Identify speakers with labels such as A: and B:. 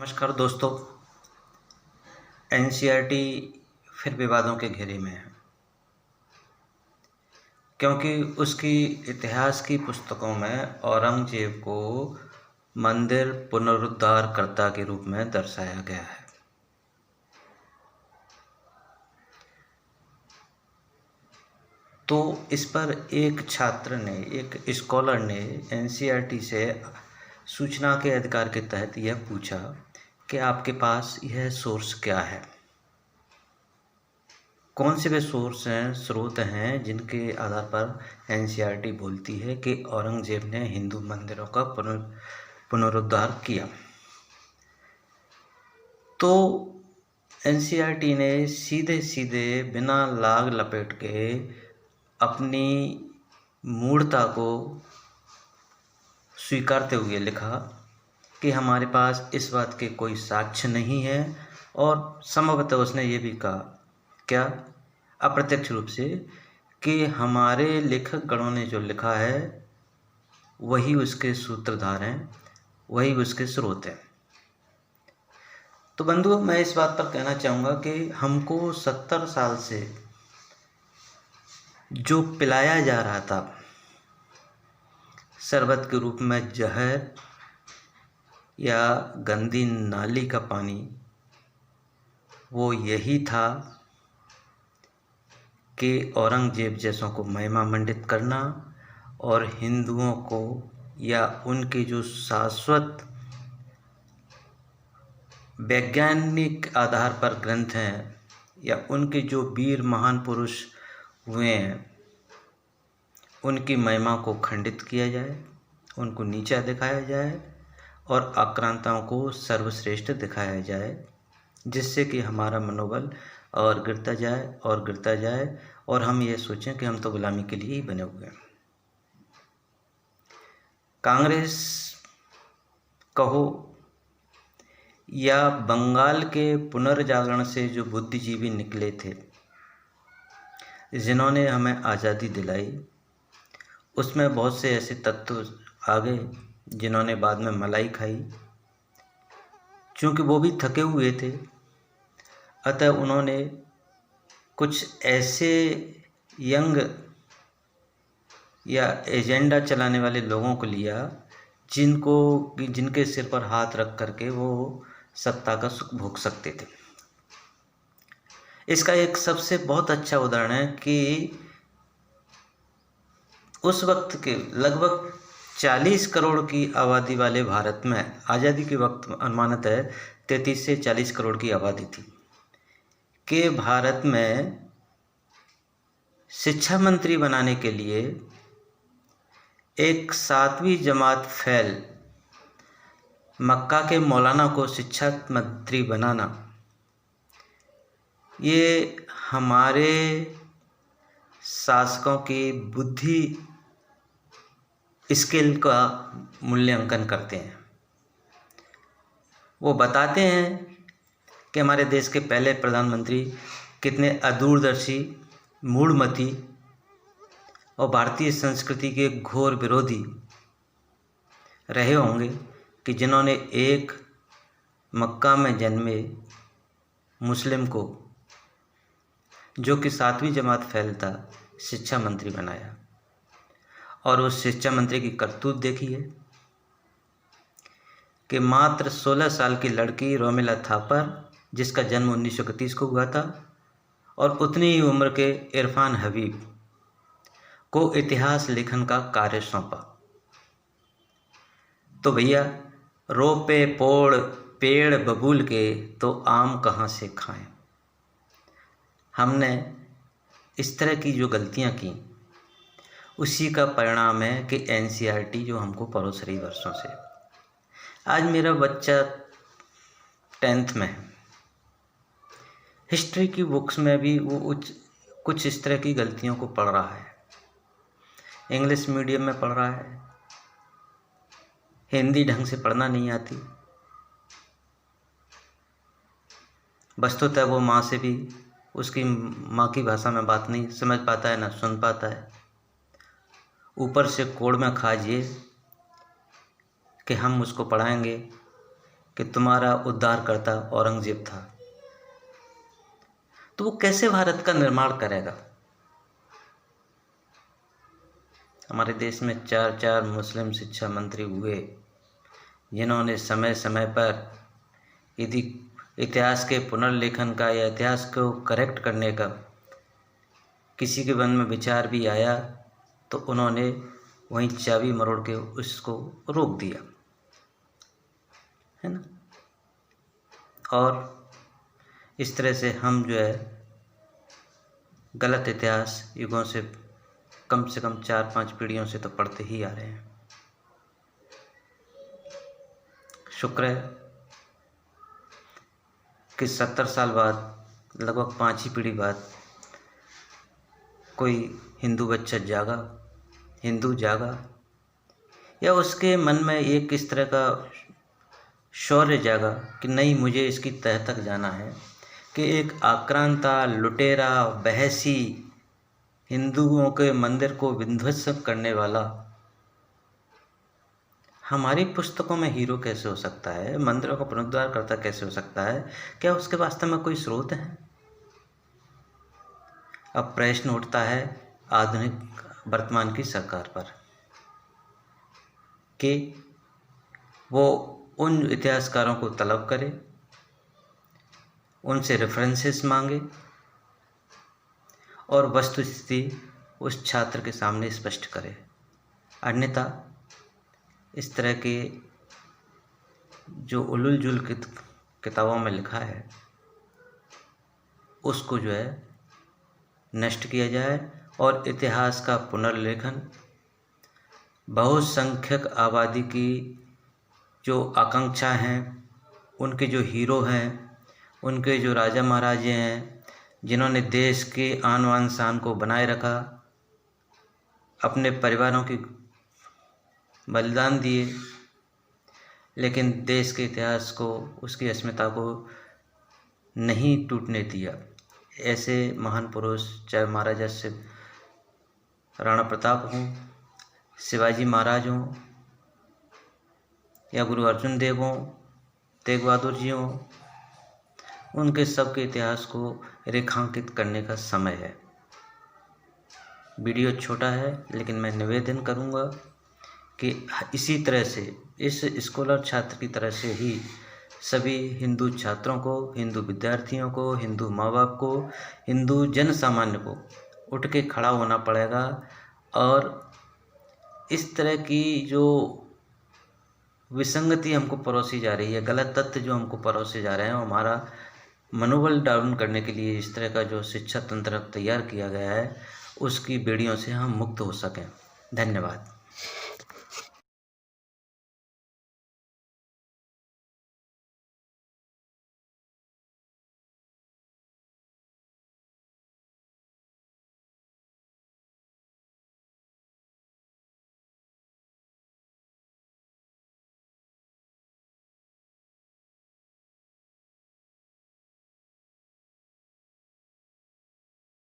A: नमस्कार दोस्तों। एनसीईआरटी फिर विवादों के घेरे में है क्योंकि उसकी इतिहास की पुस्तकों में औरंगजेब को मंदिर पुनरुद्धारकर्ता के रूप में दर्शाया गया है। तो इस पर एक छात्र ने, एक स्कॉलर ने एनसीईआरटी से सूचना के अधिकार के तहत यह पूछा कि आपके पास यह सोर्स क्या है, कौन से वे सोर्स हैं, स्रोत हैं जिनके आधार पर एनसीईआरटी बोलती है कि औरंगजेब ने हिंदू मंदिरों का पुनरुद्धार किया। तो एनसीईआरटी ने सीधे सीधे बिना लाग लपेट के अपनी मूढ़ता को स्वीकारते हुए लिखा कि हमारे पास इस बात के कोई साक्ष्य नहीं है, और संभवतः उसने ये भी कहा, क्या अप्रत्यक्ष रूप से, कि हमारे लेखक गणों ने जो लिखा है वही उसके सूत्रधार हैं, वही उसके स्रोत हैं। तो बंधुओं, मैं इस बात पर कहना चाहूँगा कि हमको 70 साल से जो पिलाया जा रहा था शरबत के रूप में जहर या गंदी नाली का पानी, वो यही था कि औरंगजेब जैसों को महिमा मंडित करना और हिंदुओं को या उनके जो शाश्वत वैज्ञानिक आधार पर ग्रंथ हैं या उनके जो वीर महान पुरुष हुए हैं उनकी महिमा को खंडित किया जाए, उनको नीचा दिखाया जाए और आक्रांताओं को सर्वश्रेष्ठ दिखाया जाए, जिससे कि हमारा मनोबल और गिरता जाए और गिरता जाए और हम ये सोचें कि हम तो गुलामी के लिए ही बने हुए हैं। कांग्रेस कहो या बंगाल के पुनर्जागरण से जो बुद्धिजीवी निकले थे जिन्होंने हमें आज़ादी दिलाई, उसमें बहुत से ऐसे तत्व आ गए जिन्होंने बाद में मलाई खाई। चूँकि वो भी थके हुए थे, अतः उन्होंने कुछ ऐसे यंग या एजेंडा चलाने वाले लोगों को लिया जिनके सिर पर हाथ रख करके वो सत्ता का सुख भोग सकते थे। इसका एक सबसे बहुत अच्छा उदाहरण है कि उस वक्त के लगभग 40 करोड़ की आबादी वाले भारत में आज़ादी के वक्त अनुमानित है 33 से 40 करोड़ की आबादी थी कि भारत में शिक्षा मंत्री बनाने के लिए एक 7वीं जमात फैल मक्का के मौलाना को शिक्षा मंत्री बनाना, ये हमारे शासकों की बुद्धि स्किल का मूल्यांकन करते हैं। वो बताते हैं कि हमारे देश के पहले प्रधानमंत्री कितने अदूरदर्शी, मूढ़मती और भारतीय संस्कृति के घोर विरोधी रहे होंगे कि जिन्होंने एक मक्का में जन्मे मुस्लिम को, जो कि 7वीं जमात फैलता, शिक्षा मंत्री बनाया। और उस शिक्षा मंत्री की करतूत देखिए कि मात्र 16 साल की लड़की रोमिला थापर, जिसका जन्म 1931 को हुआ था, और उतनी ही उम्र के इरफान हबीब को इतिहास लेखन का कार्य सौंपा। तो भैया, रोपे पोड़ पेड़ बबूल के तो आम कहाँ से खाएं। हमने इस तरह की जो गलतियां की, उसी का परिणाम है कि एनसीईआरटी जो हमको परोस रही वर्षों से। आज मेरा बच्चा 10th में है, हिस्ट्री की बुक्स में भी वो कुछ इस तरह की गलतियों को पढ़ रहा है। इंग्लिश मीडियम में पढ़ रहा है, हिंदी ढंग से पढ़ना नहीं आती, वस्तुतः वो माँ से भी उसकी माँ की भाषा में बात नहीं समझ पाता है, ना सुन पाता है। ऊपर से कोड़ में खाजिए कि हम उसको पढ़ाएंगे कि तुम्हारा उद्धारकर्ता औरंगजेब था, तो वो कैसे भारत का निर्माण करेगा? हमारे देश में 4 मुस्लिम शिक्षा मंत्री हुए, जिन्होंने समय समय पर यदि इतिहास के पुनर्लेखन का या इतिहास को करेक्ट करने का किसी के मन में विचार भी आया तो उन्होंने वहीं चाबी मरोड़ के उसको रोक दिया, है ना। और इस तरह से हम जो है गलत इतिहास युगों से कम 4-5 पीढ़ियों से तो पढ़ते ही आ रहे हैं। शुक्र है कि 70 साल बाद, लगभग 5 ही पीढ़ी बाद, कोई हिंदू बच्चा हिंदू जागा या उसके मन में एक इस तरह का शौर्य जागा कि नहीं, मुझे इसकी तह तक जाना है, कि एक आक्रांता, लुटेरा, बहसी, हिंदुओं के मंदिर को विध्वंस करने वाला हमारी पुस्तकों में हीरो कैसे हो सकता है? मंदिरों का पुनरुद्धार करता कैसे हो सकता है? क्या उसके वास्तव में कोई स्रोत है? अब प्रश्न उठता है आधुनिक वर्तमान की सरकार पर कि वो उन इतिहासकारों को तलब करे, उनसे रेफरेंसेस मांगे और वस्तुस्थिति उस छात्र के सामने स्पष्ट करे। अन्यथा इस तरह के जो उलूल जुल किताबों में लिखा है उसको जो है नष्ट किया जाए और इतिहास का पुनर्लेखन बहुसंख्यक आबादी की जो आकांक्षा हैं, उनके जो हीरो हैं, उनके जो राजा महाराजे हैं, जिन्होंने देश के आन बान शान को बनाए रखा, अपने परिवारों की बलिदान दिए, लेकिन देश के इतिहास को, उसकी अस्मिता को नहीं टूटने दिया, ऐसे महान पुरुष, चाहे महाराजा राणा प्रताप हों, शिवाजी महाराज हों या गुरु अर्जुन देव हों, तेग बहादुर जी हों, उनके सबके इतिहास को रेखांकित करने का समय है। वीडियो छोटा है, लेकिन मैं निवेदन करूंगा कि इसी तरह से इस स्कॉलर छात्र की तरह से ही सभी हिंदू छात्रों को, हिंदू विद्यार्थियों को, हिंदू माँ बाप को, हिंदू जन सामान्य को उठ के खड़ा होना पड़ेगा और इस तरह की जो विसंगति हमको परोसी जा रही है, गलत तथ्य जो हमको परोसे जा रहे हैं, हमारा मनोबल डाउन करने के लिए इस तरह का जो शिक्षा तंत्र तैयार किया गया है, उसकी बेड़ियों से हम मुक्त हो सकें। धन्यवाद।